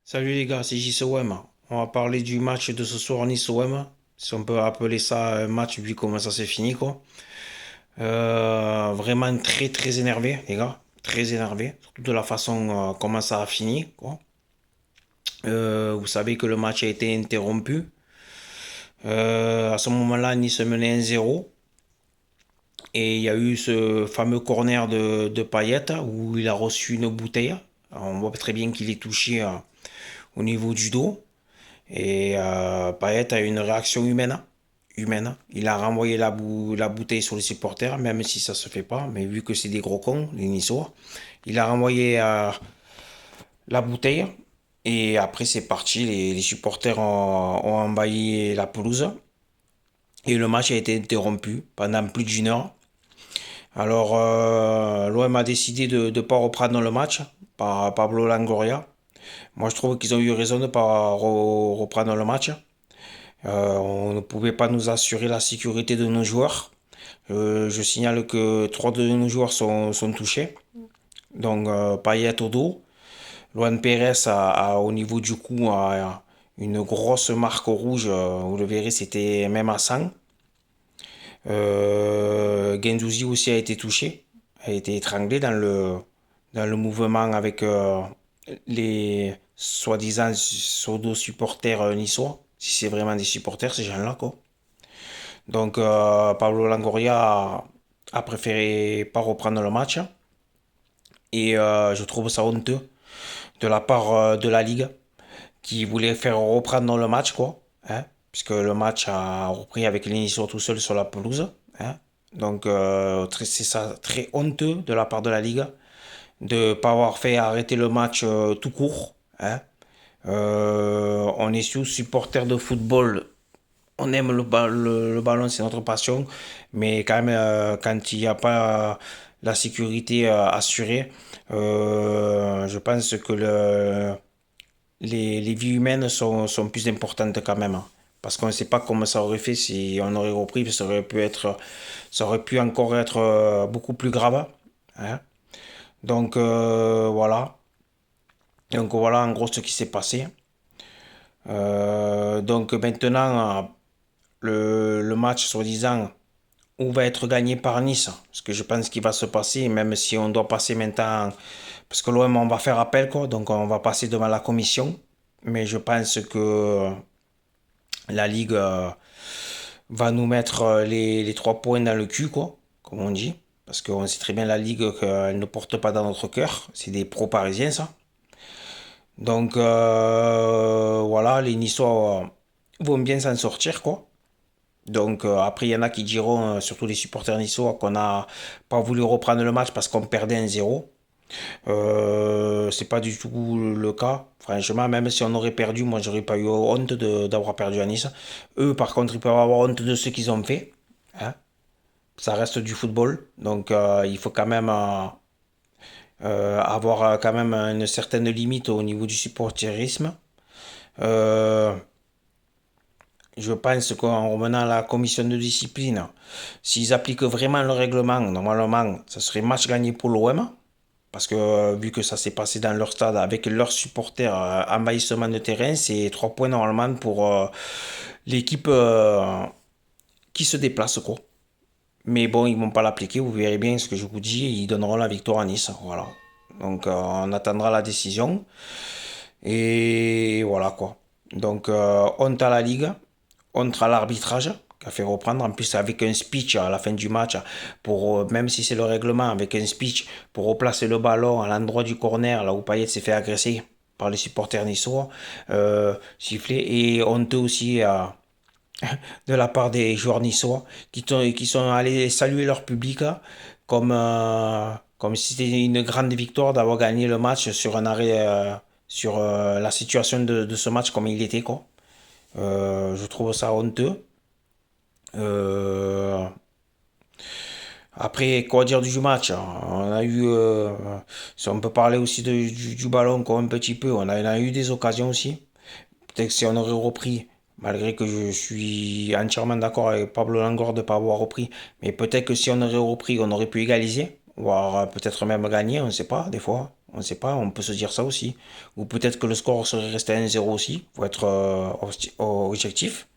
Salut les gars, c'est JCOM. On va parler du match de ce soir Nice-OM. Si on peut appeler ça un match vu comment ça s'est fini quoi. Vraiment très très énervé les gars. Très énervé. Surtout de la façon comment ça a fini quoi. Vous savez que le match a été interrompu. À ce moment-là, Nice menait 1-0. Et il y a eu ce fameux corner de Payet où il a reçu une bouteille. Alors, on voit très bien qu'il est touché au niveau du dos. Et Payet a eu une réaction humaine. Humaine. Il a renvoyé la bouteille sur les supporters, même si ça se fait pas. Mais vu que c'est des gros cons, les Niçois, il a renvoyé la bouteille. Et après, c'est parti. Les supporters ont envahi la pelouse. Et le match a été interrompu pendant plus d'une heure. Alors, l'OM a décidé de ne pas reprendre le match par Pablo Longoria. Moi, je trouve qu'ils ont eu raison de ne pas reprendre le match. On ne pouvait pas nous assurer la sécurité de nos joueurs. Je signale que trois de nos joueurs sont touchés. Donc Payet au dos. Luan Pérez au niveau du cou a une grosse marque rouge. Vous le verrez, c'était même à sang. Gendouzi aussi a été touché. A été étranglé dans le mouvement avec les soi-disant pseudo-supporters niçois. Si c'est vraiment des supporters, ces gens-là, quoi. Donc Pablo Longoria a préféré pas reprendre le match et je trouve ça honteux de la part de la Ligue qui voulait faire reprendre le match quoi, hein, puisque le match a repris avec l'initiative tout seul sur la pelouse, hein. Donc c'est ça très honteux de la part de la Ligue de pas avoir fait arrêter le match tout court, hein. On est sous supporter de football, on aime le ballon, c'est notre passion, mais quand même, quand il n'y a pas la sécurité assurée, je pense que les vies humaines sont plus importantes quand même. Parce qu'on ne sait pas comment ça aurait fait si on aurait repris, ça aurait pu encore être beaucoup plus grave, hein. Donc voilà. Donc voilà en gros ce qui s'est passé. Donc maintenant, le match, soi-disant, où va être gagné par Nice. Ce que je pense qu'il va se passer, même si on doit passer maintenant, parce que l'OM, on va faire appel, quoi, donc on va passer devant la commission. Mais je pense que la Ligue va nous mettre les 3 points dans le cul, quoi, comme on dit. Parce qu'on sait très bien la Ligue qu'elle ne porte pas dans notre cœur. C'est des pros-parisiens, ça. Donc voilà, les Niçois vont bien s'en sortir, quoi. Donc après, il y en a qui diront, surtout les supporters niçois, qu'on n'a pas voulu reprendre le match parce qu'on perdait 1-0. C'est pas du tout le cas. Franchement, même si on aurait perdu, moi j'aurais pas eu honte d'avoir perdu à Nice. Eux, par contre, ils peuvent avoir honte de ce qu'ils ont fait, hein. Ça reste du football, donc il faut quand même avoir quand même une certaine limite au niveau du supporterisme. Euh, Je pense qu'en revenant à la commission de discipline, s'ils appliquent vraiment le règlement, normalement, ça serait match gagné pour l'OM. Parce que vu que ça s'est passé dans leur stade avec leurs supporters, envahissement de terrain, c'est 3 points normalement pour l'équipe qui se déplace, quoi. Mais bon, ils vont pas l'appliquer, vous verrez bien ce que je vous dis, ils donneront la victoire à Nice. Voilà. Donc on attendra la décision. Et voilà quoi. Donc honte à la Ligue, honte à l'arbitrage qui a fait reprendre, en plus avec un speech à la fin du match, pour, même si c'est le règlement, avec un speech pour replacer le ballon à l'endroit du corner, là où Payet s'est fait agresser par les supporters niçois, sifflé, et honteux aussi de la part des joueurs niçois qui sont allés saluer leur public comme si c'était une grande victoire d'avoir gagné le match sur un arrêt, sur la situation de ce match comme il était, quoi. Je trouve ça honteux. Euh, Après, quoi dire du match, hein. On a eu, si on peut parler aussi du ballon quoi, un petit peu, on a eu des occasions aussi. Peut-être que si on aurait repris, malgré que je suis entièrement d'accord avec Pablo Langor de ne pas avoir repris, mais peut-être que si on aurait repris, on aurait pu égaliser. voire peut-être même gagner, on ne sait pas, des fois. On ne sait pas, on peut se dire ça aussi. Ou peut-être que le score serait resté 1-0 aussi, pour être objectif.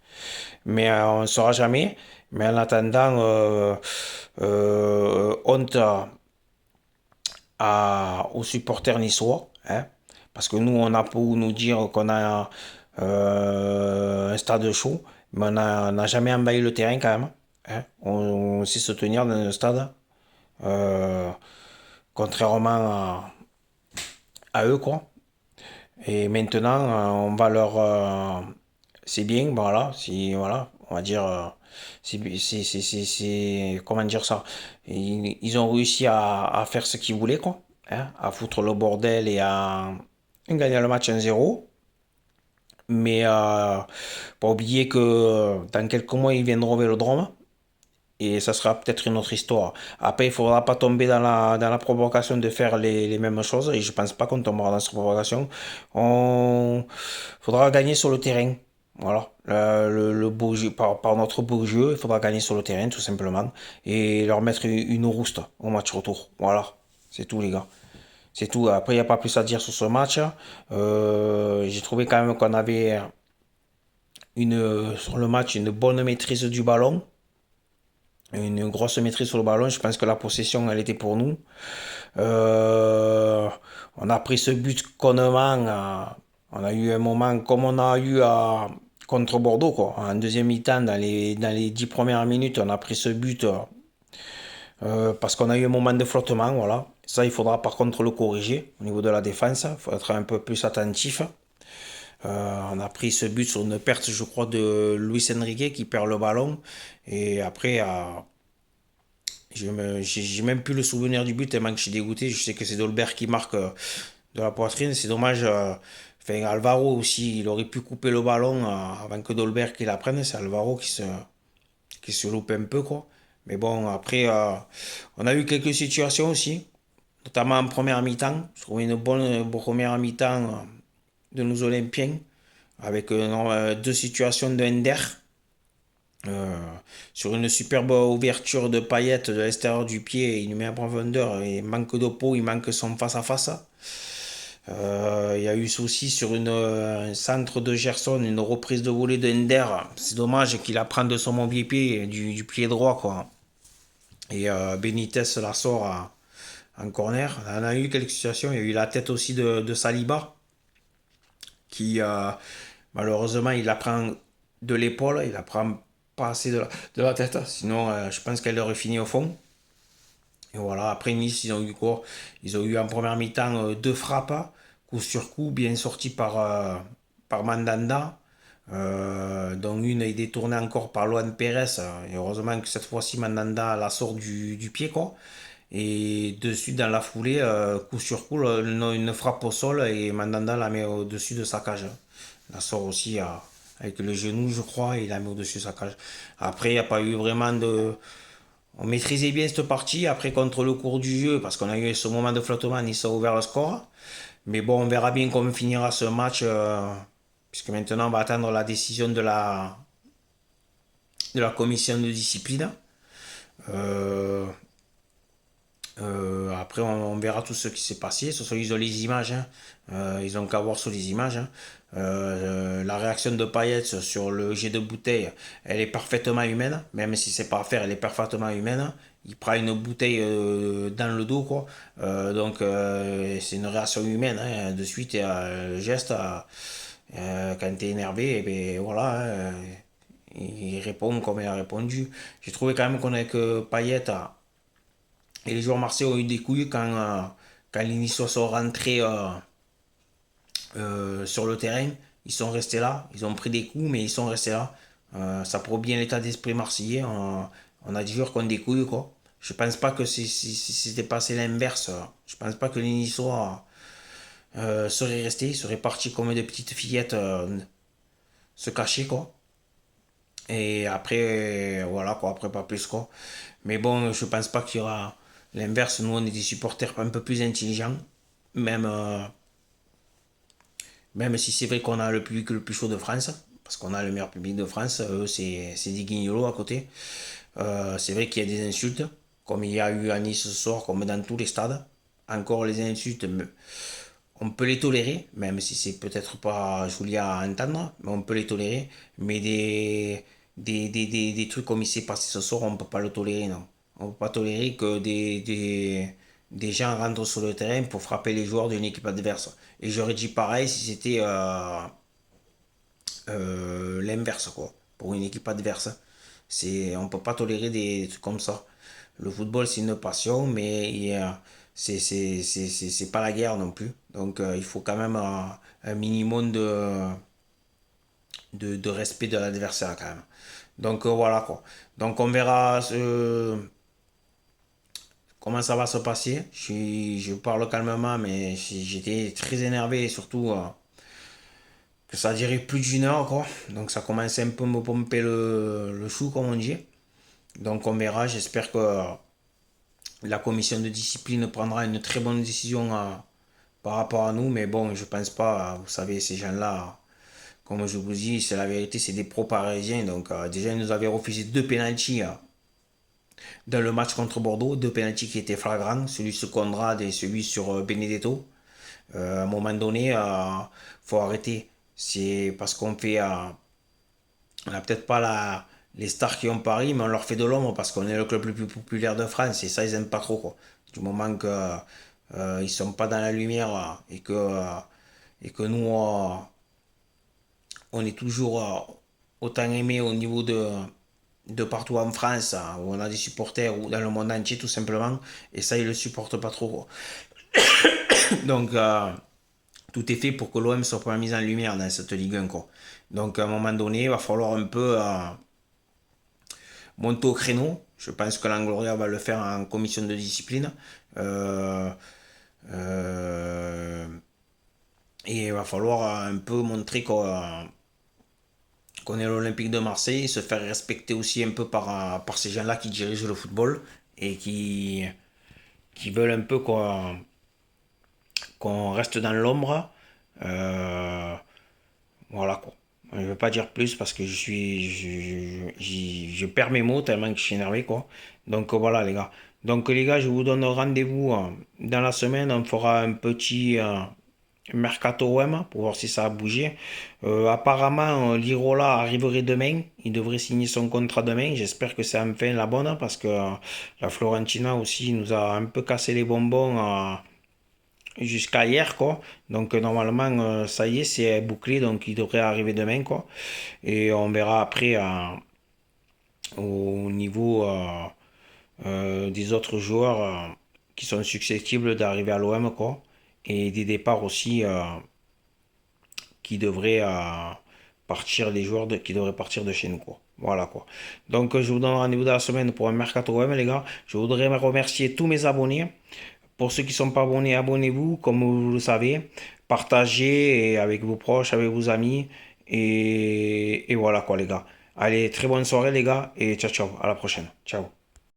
Mais on ne saura jamais. Mais en attendant, honte aux supporters niçois, hein, parce que nous, on a pour nous dire qu'on a un stade chaud, mais on n'a jamais envahi le terrain quand même, hein. On sait se tenir dans un stade, euh, contrairement à eux, quoi. Et maintenant, on va leur... c'est bien, voilà, si, voilà, on va dire... comment dire ça? Ils ont réussi à faire ce qu'ils voulaient, quoi, hein, à foutre le bordel et à gagner le match 1-0. Mais pas oublier que dans quelques mois, ils viendront au Vélodrome. Et ça sera peut-être une autre histoire. Après, il ne faudra pas tomber dans la provocation de faire les mêmes choses. Et je ne pense pas qu'on tombera dans cette provocation. On faudra gagner sur le terrain. Voilà. Le beau jeu, par notre beau jeu, il faudra gagner sur le terrain, tout simplement. Et leur mettre une rouste au match retour. Voilà. C'est tout, les gars. C'est tout. Après, il n'y a pas plus à dire sur ce match. J'ai trouvé quand même qu'on avait sur le match une bonne maîtrise du ballon, une grosse maîtrise sur le ballon. Je pense que la possession, elle était pour nous. Euh, on a pris ce but connement. On a eu un moment comme on a eu contre Bordeaux, quoi. En deuxième mi-temps, dans les 10 premières minutes, on a pris ce but parce qu'on a eu un moment de flottement. Voilà. Ça, il faudra par contre le corriger au niveau de la défense. Il faut être un peu plus attentif. On a pris ce but sur une perte, je crois, de Luis Enrique qui perd le ballon. Et après, j'ai même plus le souvenir du but tellement que je suis dégoûté. Je sais que c'est Dolberg qui marque de la poitrine. C'est dommage. Enfin, Alvaro aussi, il aurait pu couper le ballon avant que Dolberg il la prenne. C'est Alvaro qui se loupe un peu, quoi. Mais bon, après, on a eu quelques situations aussi, notamment en première mi-temps. Je trouvais une bonne première mi-temps de nos Olympiens, avec deux situations de Ender. Euh, sur une superbe ouverture de paillettes de l'extérieur du pied, il nous met en profondeur et manque de peau, il manque son face-à-face. Il y a eu aussi sur un centre de Gerson, une reprise de volée de Ender. C'est dommage qu'il la prenne de son mauvais pied, du pied droit, quoi. Et Benitez la sort en corner. On a eu quelques situations. Il y a eu la tête aussi de Saliba, qui malheureusement il la prend de l'épaule, il la prend pas assez de la tête. Sinon, je pense qu'elle aurait fini au fond. Et voilà, après Nice, ils ont eu quoi? Ils ont eu en première mi-temps deux frappes, coup sur coup, bien sorties par Mandanda. Dont une est détournée encore par Luan Pérez. Et heureusement que cette fois-ci, Mandanda la sort du pied, quoi. Et de suite, dans la foulée, coup sur coup, une frappe au sol et Mandanda la met au-dessus de sa cage. La sort aussi avec le genou, je crois, et il la met au-dessus de sa cage. Après, il n'y a pas eu vraiment de. On maîtrisait bien cette partie. Après, contre le cours du jeu, parce qu'on a eu ce moment de flottement, Nice a ouvert le score. Mais bon, on verra bien comment finira ce match, puisque maintenant, on va attendre la décision de la commission de discipline. Euh, après, on verra tout ce qui s'est passé. Ce sont ils ont les images, hein. Ils ont qu'à voir sur les images, hein. La réaction de Payet sur le jet de bouteille, elle est parfaitement humaine. Même si c'est pas à faire, elle est parfaitement humaine. Il prend une bouteille dans le dos, quoi. Donc, c'est une réaction humaine, hein. De suite, le geste, quand tu es énervé, et ben voilà, hein, il répond comme il a répondu. J'ai trouvé quand même qu'on a que Payet et les joueurs marseillais ont eu des couilles quand les Niçois sont rentrés sur le terrain. Ils sont restés là. Ils ont pris des coups, mais ils sont restés là. Ça prouve bien l'état d'esprit marseillais. On a des joueurs qui ont des couilles, quoi. Je pense pas que si c'était passé l'inverse, je pense pas que les Niçois seraient restés. Ils seraient partis comme des petites fillettes se cacher, quoi. Et après, voilà, quoi. Après, pas plus, quoi. Mais bon, je pense pas qu'il y aura l'inverse. Nous, on est des supporters un peu plus intelligents. Même, même si c'est vrai qu'on a le public le plus chaud de France. Parce qu'on a le meilleur public de France. Eux, c'est des guignols à côté. C'est vrai qu'il y a des insultes. comme il y a eu à Nice ce soir, comme dans tous les stades. Encore les insultes, on peut les tolérer, même si c'est peut-être pas joli à entendre, mais on peut les tolérer. Mais des trucs comme il s'est passé ce soir, on peut pas le tolérer, non. On peut pas tolérer que des gens rentrent sur le terrain pour frapper les joueurs d'une équipe adverse. Et j'aurais dit pareil si c'était l'inverse, quoi. Pour une équipe adverse. On peut pas tolérer des trucs comme ça. Le football, c'est une passion, mais c'est pas la guerre non plus. Donc, il faut quand même un minimum de respect de l'adversaire, quand même. Donc, voilà, quoi. Donc, on verra comment ça va se passer. Je parle calmement, mais j'étais très énervé, et surtout que ça a duré plus d'une heure, quoi. Donc, ça commence un peu à me pomper le chou, comme on dit. Donc, on verra. J'espère que la commission de discipline prendra une très bonne décision par rapport à nous, mais bon, je pense pas, vous savez, ces gens-là, comme je vous dis, c'est la vérité, c'est des pro-parisiens, donc déjà, ils nous avaient refusé deux pénaltys dans le match contre Bordeaux, deux pénaltys qui étaient flagrants, celui sur Conrad et celui sur Benedetto. À un moment donné, faut arrêter, c'est parce qu'on fait, on n'a peut-être pas les stars qui ont Paris, mais on leur fait de l'ombre parce qu'on est le club le plus populaire de France et ça, ils aiment pas trop, quoi. Du moment que ils sont pas dans la lumière et que nous, on est toujours autant aimé au niveau de partout en France, où on a des supporters ou dans le monde entier, tout simplement. Et ça, ils le supportent pas trop, quoi. Donc, tout est fait pour que l'OM soit pas mis en lumière dans cette Ligue 1, quoi. Donc, à un moment donné, il va falloir un peu monter au créneau. Je pense que l'Angloria va le faire en commission de discipline. Euh, euh, et il va falloir un peu montrer qu'on est l'Olympique de Marseille, se faire respecter aussi un peu par ces gens-là qui dirigent le football et qui veulent un peu qu'on reste dans l'ombre. Euh, voilà, quoi. Je ne veux pas dire plus parce que je perds mes mots tellement que je suis énervé, quoi. Donc voilà, les gars. Donc les gars, je vous donne rendez-vous dans la semaine. On fera un petit Mercato OM pour voir si ça a bougé. Apparemment, Lirola arriverait demain. Il devrait signer son contrat demain. J'espère que c'est enfin la bonne parce que la Florentina aussi nous a un peu cassé les bonbons jusqu'à hier, quoi. Donc normalement, ça y est, c'est bouclé. Donc il devrait arriver demain, quoi. Et on verra après au niveau des autres joueurs qui sont susceptibles d'arriver à l'OM, quoi. Et des départs aussi qui devraient partir, qui devraient partir de chez nous, quoi. Voilà, quoi. Donc, je vous donne rendez-vous dans la semaine pour un Mercato OM, les gars. Je voudrais remercier tous mes abonnés. Pour ceux qui ne sont pas abonnés, abonnez-vous, comme vous le savez. Partagez avec vos proches, avec vos amis. Et voilà, quoi, les gars. Allez, très bonne soirée, les gars. Et ciao, ciao. À la prochaine. Ciao.